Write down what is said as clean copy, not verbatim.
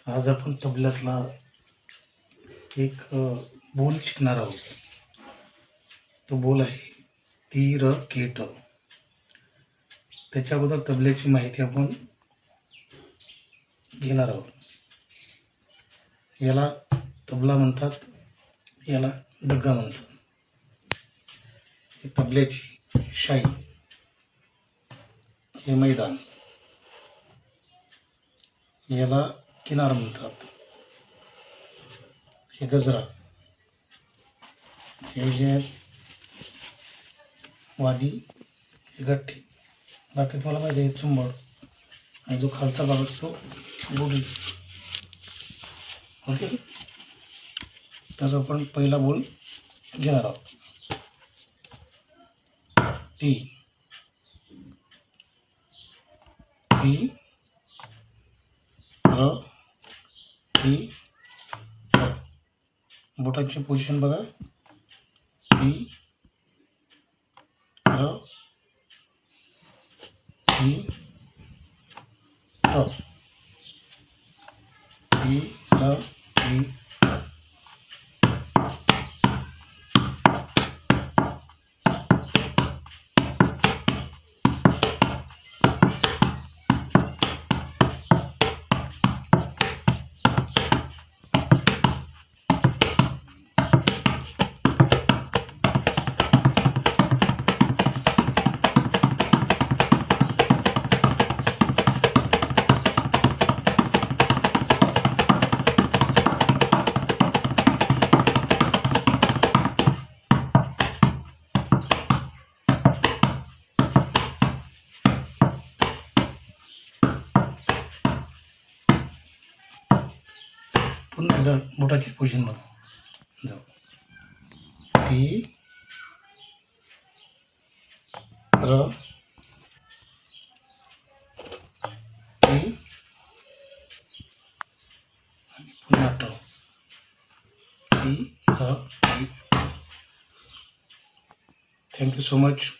आज आपण तबल्यातला एक बोल शिकणार आहोत. तो बोल आहे ती र केट. त्याच्या अगोदर तबल्याची माहिती आपण घेणार आहोत. याला तबला म्हणतात, याला डग्गा म्हणतात. ही तबल्याची शाई, हे मैदान, याला किनार म्हणतात. हे गजरा, हे जे वादी, हे गठ्ठी, बाकी तुम्हाला माहिती आहे चुंबड, आणि जो खालचा भाग असतो गुढी. ओके, तर आपण पहिला बोल घेणार आहोत. टी टी र टी र. बोटांची पोझिशन बघा. टी र टी र टी र टी. पुन्हा एकदा बोटाची पोझिशन बघा. जाऊ. टी र टी आणि पुन्हा आठव. टी र टी. Thank you so much.